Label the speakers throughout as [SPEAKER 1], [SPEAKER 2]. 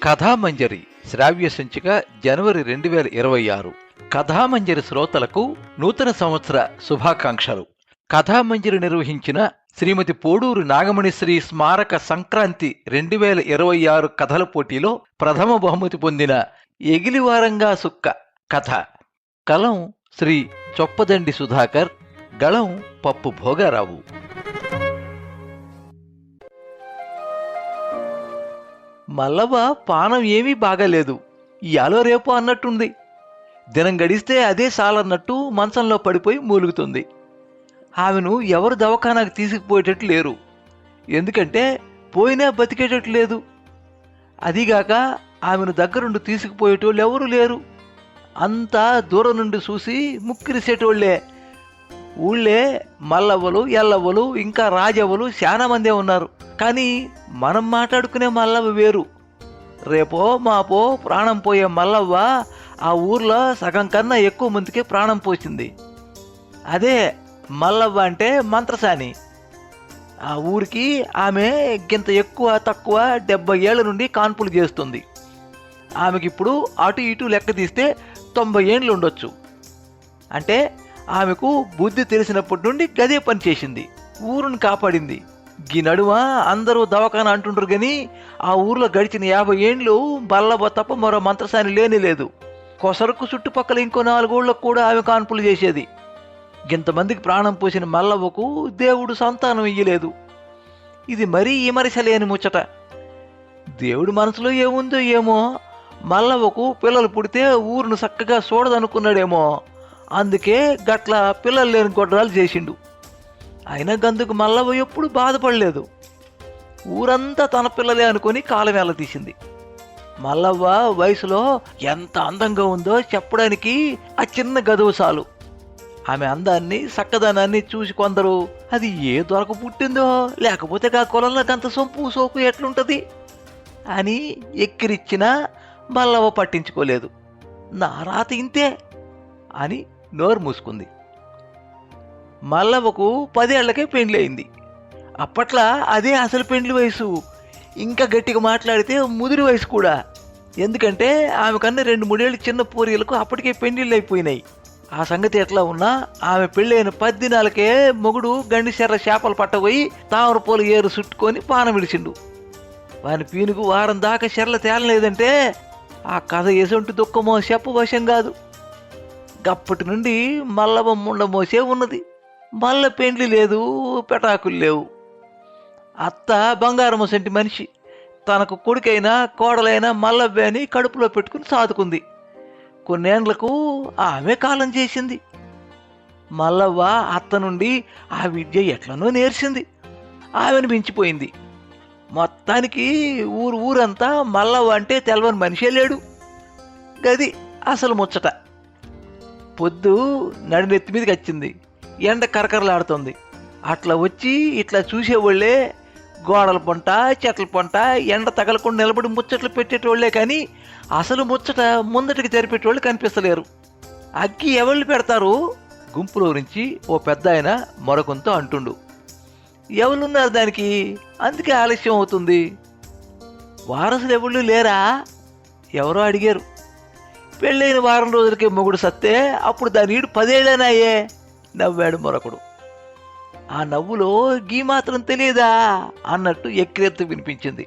[SPEAKER 1] కథామంజరి శ్రావ్య సంచిక జనవరి 2026. కథామంజరి శ్రోతలకు నూతన సంవత్సర శుభాకాంక్షలు. కథామంజరి నిర్వహించిన శ్రీమతి పోడూరు నాగమణిశ్రీ స్మారక సంక్రాంతి 2026 కథల పోటీలో ప్రథమ బహుమతి పొందిన ఎగిలివారంగా సుక్క కథ. కలం శ్రీ చొప్పదండి సుధాకర్, గళం పప్పు భోగారావు. మల్లవ్వ పానం ఏమీ బాగాలేదు, ఇయాలో రేపో అన్నట్టుంది. దినం గడిస్తే అదే సాలన్నట్టు మంచంలో పడిపోయి మూలుగుతుంది. ఆమెను ఎవరు దవాఖానాకు తీసుకుపోయేటట్లు లేరు, ఎందుకంటే పోయినా బతికేటట్లు లేదు. అదిగాక ఆమెను దగ్గరుండి తీసుకుపోయేటోళ్ళు ఎవరూ లేరు. అంతా దూరం నుండి చూసి ముక్కిరిసేటోళ్లే. ఊళ్ళే మల్లవ్వలు, ఎల్లవ్వలు, ఇంకా రాజవ్వలు చాలా మందే ఉన్నారు. కానీ మనం మాట్లాడుకునే మల్లవ్వ వేరు. రేపో మాపో ప్రాణం పోయే మల్లవ్వ ఆ ఊర్లో సగం కన్నా ఎక్కువ మందికి ప్రాణం పోసింది. అదే మల్లవ్వ అంటే మంత్రసాని. ఆ ఊరికి ఆమె గింత ఎక్కువ తక్కువ 70 ఏళ్ల నుండి కాన్పులు చేస్తుంది. ఆమెకిప్పుడు అటు ఇటు లెక్క తీస్తే 90 ఏండ్లు ఉండొచ్చు. అంటే ఆమెకు బుద్ధి తెలిసినప్పటి నుండి గదే పని చేసింది, ఊరుని కాపాడింది. గీ నడుమ అందరూ దవాఖాన అంటుండ్రు గాని ఆ ఊర్లో గడిచిన 50 ఏండ్లు బల్లవ్వ తప్ప మరో మంత్రసాని లేని లేదు. కొసరకు చుట్టుపక్కల ఇంకో 4 ఊళ్ళకు కూడా ఆమె కాన్పులు చేసేది. గింతమందికి ప్రాణం పోసిన మల్లవ్వకు దేవుడు సంతానం ఇయ్యలేదు. ఇది మరీ ఇమరిసలేని ముచ్చట. దేవుడి మనసులో ఏముందో ఏమో, మల్లవ్వకు పిల్లలు పుడితే ఊరును చక్కగా చూడదనుకున్నాడేమో. అందుకే గట్ల పిల్లలు లేని గొడ్రాలు చేసిండు. అయినా గందుకు మల్లవ్వ ఎప్పుడు బాధపడలేదు. ఊరంతా తన పిల్లలే అనుకుని కాలం ఎలా తీసింది. మల్లవ్వ వయసులో ఎంత అందంగా ఉందో చెప్పడానికి ఆ చిన్న గదువు చాలు. ఆమె అందాన్ని చక్కదనాన్ని చూసి కొందరు అది ఏ దొరక పుట్టిందో, లేకపోతే ఆ కులంలో గంత సొంపు సోకు ఎట్లుంటది అని ఎక్కిరిచ్చినా మల్లవ్వ పట్టించుకోలేదు. నా రాత ఇంతే అని నోరు మూసుకుంది. మల్లవ్వకు 10 ఏళ్లకే పెండ్లి అయింది. అప్పట్లా అదే అసలు పెండ్లి వయసు. ఇంకా గట్టిగా మాట్లాడితే ముదిరి వయసు కూడా. ఎందుకంటే ఆమె కన్నా 2-3 ఏళ్ళు చిన్న పూరీలకు అప్పటికే పెండ్లిళ్ళు అయిపోయినాయి. ఆ సంగతి ఎట్లా ఉన్నా ఆమె పెళ్ళైన 10 దినాలకే మొగుడు గండిశెర్ర చేపలు పట్టబోయి తామర పూల ఏరు చుట్టుకొని పానం విడిచిండు. వాని పీనుకు వారం దాకా శెర్ల తేలలేదంటే ఆ కథ ఎసొంటి దుఃఖమో చెప్పు వశం కాదు. గప్పటి నుండి మల్లవ్వ ముండ మోసే ఉన్నది. మల్ల పెండ్లి లేదు, పెటాకులు లేవు. అత్త బంగారం సంటి మనిషి. తనకు కొడుకైనా కోడలైనా మల్లవ్వే అని కడుపులో పెట్టుకుని సాదుకుంది. కొన్నేండ్లకు ఆమె కాలం చేసింది. మల్లవ్వ అత్త నుండి ఆ విద్య ఎట్లనో నేర్చింది. ఆమెను మించిపోయింది. మొత్తానికి ఊరంతా మల్లవ్వ అంటే తెలవని మనిషే లేడు. గది అసలు ముచ్చట. పొద్దు నడినెత్తి మీదకి వచ్చింది. ఎండ కరకరలాడుతుంది. అట్లా వచ్చి ఇట్లా చూసేవాళ్లే గోడల పొంట, చెట్ల పొంట ఎండ తగలకుండా నిలబడి ముచ్చట్లు పెట్టేటోళ్లే. కానీ అసలు ముచ్చట ముందటికి జరిపేటోళ్ళు కనిపిస్తలేరు. అగ్గి ఎవళ్ళు పెడతారు? గుంపులో నుంచి ఓ పెద్ద ఆయన మరొకంతో అంటుండు. ఎవరున్నారు దానికి, అందుకే ఆలస్యం అవుతుంది. వారసులు ఎవళ్ళు లేరా? ఎవరో అడిగారు. పెళ్ళైన వారం రోజులకే మొగుడు సత్తే అప్పుడు దాని ఈడు 10 ఏళ్ళనాయే, నవ్వాడు మరొకడు. ఆ నవ్వులో గీ మాత్రం తెలియదా అన్నట్టు ఎక్కిరెత్తు వినిపించింది.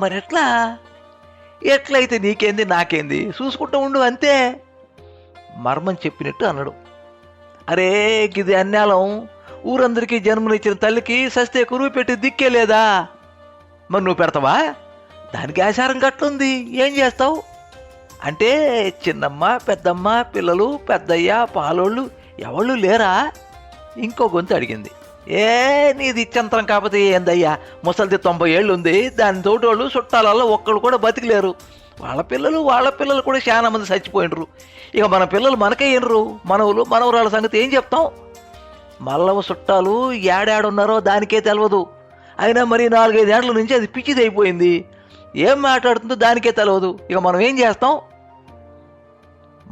[SPEAKER 1] మరెట్లా? ఎట్లయితే నీకేంది నాకేంది, చూసుకుంటూ ఉండు అంతే, మర్మం చెప్పినట్టు అన్నాడు. అరే గిది అన్యాలం. ఊరందరికీ జన్మనిచ్చిన తల్లికి సస్తే కురువు పెట్టి దిక్కే లేదా? మరి నువ్వు పెడతావా? దానికి ఆచారం గట్లుంది, ఏం చేస్తావు అంటే చిన్నమ్మ, పెద్దమ్మ, పిల్లలు, పెద్దయ్య, పాలోళ్ళు ఎవళ్ళు లేరా? ఇంకో గొంతు అడిగింది. ఏ నీది ఇచ్చంతరం కాకపోతే ఏందయ్యా, ముసలిది 90 ఏళ్ళు ఉంది. దాని తోటోళ్ళు చుట్టాలలో ఒక్కళ్ళు కూడా బతికలేరు. వాళ్ళ పిల్లలు కూడా చాలా మంది చచ్చిపోయినరు. ఇక మన పిల్లలు మనకే అయినరు. మనవులు మనవరాళ్ళ సంగతి ఏం చెప్తాం? మల్లవ్వ చుట్టాలు ఏడాడున్నారో దానికే తెలియదు. అయినా మరి 4-5 ఏళ్ల నుంచి అది పిచ్చిది అయిపోయింది. ఏం మాట్లాడుతుందో దానికే తెలియదు. ఇక మనం ఏం చేస్తాం?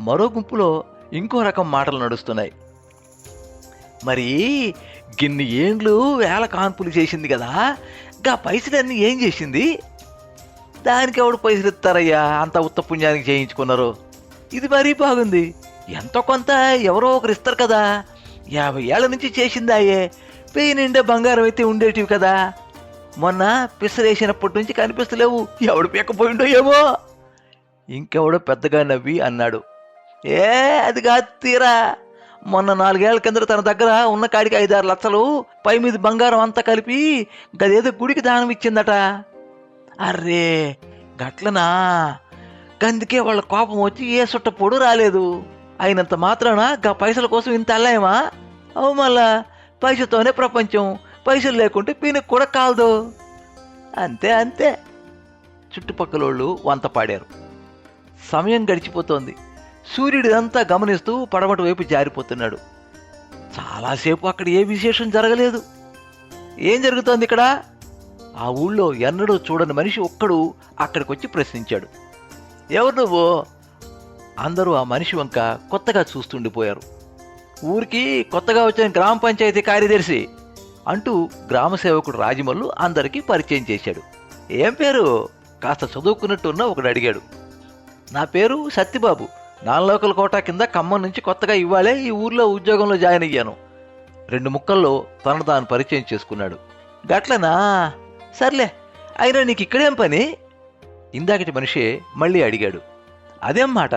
[SPEAKER 1] మరో గుంపులో ఇంకో రకం మాటలు నడుస్తున్నాయి. మరి గిన్ని ఏండ్లు వేల కాన్పులు చేసింది కదా, గా పైసలన్నీ ఏం చేసింది? దానికి ఎవడు పైసలు ఇస్తారయ్యా, అంత ఉత్త పుణ్యానికి చేయించుకున్నారు. ఇది మరీ బాగుంది, ఎంతో కొంత ఎవరో ఒకరు ఇస్తారు కదా. 50 ఏళ్ల నుంచి చేసిందాయే, 1000 నిండా బంగారం అయితే ఉండేటివి కదా. మొన్న పిసరేసినప్పటి నుంచి కనిపిస్తలేవు, ఎవడు పీక్కపోయిండో ఏమో. ఇంకెవడో పెద్దగా నవ్వి అన్నాడు, అది కాదు తీరా, మొన్న 4 ఏళ్ల కింద తన దగ్గర ఉన్న కాడికి 5-6 లక్షలు పై మీద బంగారం అంతా కలిపి గదేదో గుడికి దానం ఇచ్చిందట. అర్రే గట్లనా, గందుకే వాళ్ళ కోపం వచ్చి ఏ సుట్టపోడు రాలేదు. అయినంత మాత్రాన గా పైసల కోసం ఇంత అల్లాయమా? అవు మళ్ళా పైసతోనే ప్రపంచం, పైసలు లేకుంటే పీనకు కూడా కాలదు. అంతే అంతే. చుట్టుపక్కలోళ్ళు వంత పాడారు. సమయం గడిచిపోతోంది. సూర్యుడిదంతా గమనిస్తూ పడమటి వైపు జారిపోతున్నాడు. చాలాసేపు అక్కడ ఏ విశేషం జరగలేదు. ఏం జరుగుతోంది ఇక్కడ? ఆ ఊళ్ళో ఎన్నడూ చూడని మనిషి ఒక్కడు అక్కడికొచ్చి ప్రశ్నించాడు. ఎవరు నువ్వు? అందరూ ఆ మనిషి వంక కొత్తగా చూస్తుండిపోయారు. ఊరికి కొత్తగా వచ్చిన గ్రామ పంచాయతీ కార్యదర్శి అంటూ గ్రామ సేవకుడు రాజమల్లు అందరికీ పరిచయం చేశాడు. ఏం పేరు? కాస్త చదువుకున్నట్టున్న ఒకడు అడిగాడు. నా పేరు సత్యబాబు, నాన్లోకల కోట కింద ఖమ్మం నుంచి కొత్తగా ఇవ్వాలే ఈ ఊర్లో ఉద్యోగంలో జాయిన్ అయ్యాను. 2 ముక్కల్లో తనను తాను పరిచయం చేసుకున్నాడు. గట్లనా, సర్లే, అయినా నీకు ఇక్కడేం పని? ఇందాకటి మనిషే మళ్ళీ అడిగాడు. అదేం మాట,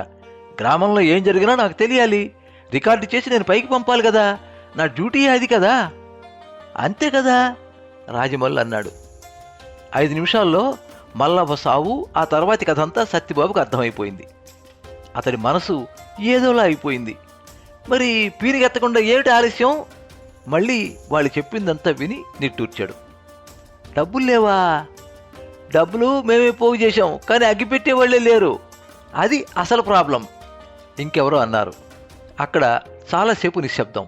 [SPEAKER 1] గ్రామంలో ఏం జరిగినా నాకు తెలియాలి, రికార్డు చేసి నేను పైకి పంపాలి కదా, నా డ్యూటీ అది కదా. అంతే కదా, రాజమల్లు అన్నాడు. 5 నిమిషాల్లో మల్లవ్వ సావు, ఆ తర్వాతి కథంతా సత్యబాబుకు అర్థమైపోయింది. అతడి మనసు ఏదోలా అయిపోయింది. మరి పీరిగెత్తకుండా ఏమిటి ఆలస్యం? మళ్ళీ వాళ్ళు చెప్పిందంతా విని నిట్టూర్చాడు. డబ్బులు లేవా? డబ్బులు మేమే పోగు చేశాం, కానీ అగ్గిపెట్టేవాళ్లే లేరు, అది అసలు ప్రాబ్లం. ఇంకెవరో అన్నారు. అక్కడ చాలాసేపు నిశ్శబ్దం.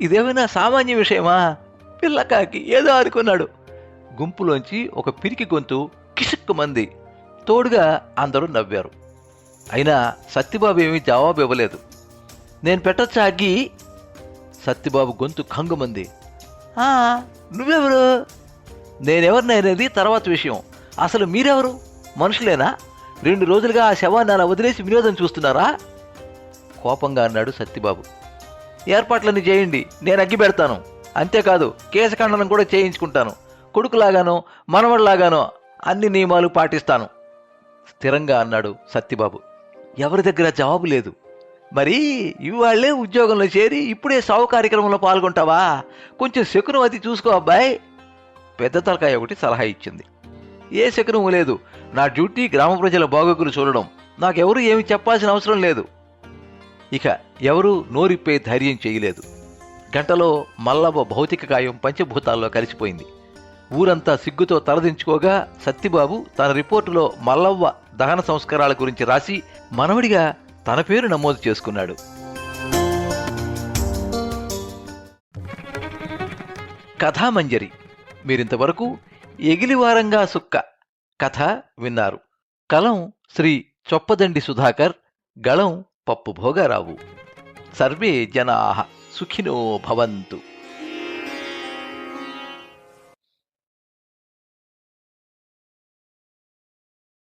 [SPEAKER 1] ఇదేమైనా సామాన్య విషయమా? పిల్లకాకి ఏదో అనుకున్నాడు. గుంపులోంచి ఒక పిరికి గొంతు కిసుక్కుమంది. తోడుగా అందరూ నవ్వారు. అయినా సత్యబాబు ఏమీ జవాబు ఇవ్వలేదు. నేను పెట్టొచ్చా అగ్గి? సత్యబాబు గొంతు ఖంగుమంది. నువ్వెవరు? నేనెవరిననేది తర్వాత విషయం. అసలు మీరెవరు? మనుషులేనా? 2 రోజులుగా ఆ శవాన్ని అలా వదిలేసి వినోదం చూస్తున్నారా? కోపంగా అన్నాడు సత్యబాబు. ఏర్పాట్లన్నీ చేయండి, నేను అగ్గి పెడతాను. అంతేకాదు కేశఖండనం కూడా చేయించుకుంటాను. కొడుకులాగానో మనవడిలాగానో అన్ని నియమాలు పాటిస్తాను, స్థిరంగా అన్నాడు సత్యబాబు. ఎవరి దగ్గర జవాబు లేదు. మరి ఇవాళ్లే ఉద్యోగంలో చేరి ఇప్పుడే సావు కార్యక్రమంలో పాల్గొంటావా? కొంచెం శకునం అది చూసుకో అబ్బాయి. పెద్ద తలకాయ ఒకటి సలహా ఇచ్చింది. ఏ శకునము లేదు, నా డ్యూటీ గ్రామ ప్రజల బాగోగులు చూడడం, నాకెవరూ ఏమి చెప్పాల్సిన అవసరం లేదు. ఇక ఎవరూ నోరిప్పే ధైర్యం చేయలేదు. గంటలో మల్లవ్వ భౌతిక కాయం పంచభూతాల్లో కలిసిపోయింది. ఊరంతా సిగ్గుతో తలదించుకోగా సత్యబాబు తన రిపోర్టులో మల్లవ్వ దహన సంస్కారాల గురించి రాసి మనవడిగా తన పేరు నమోదు చేసుకున్నాడు. కథామంజరి. మీరింతవరకు ఎగిలివారంగా సుక్క కథ విన్నారు. కలం శ్రీ చొప్పదండి సుధాకర్, గళం పప్పు భోగారావు. సర్వే జనాః సుఖినో భవంతు.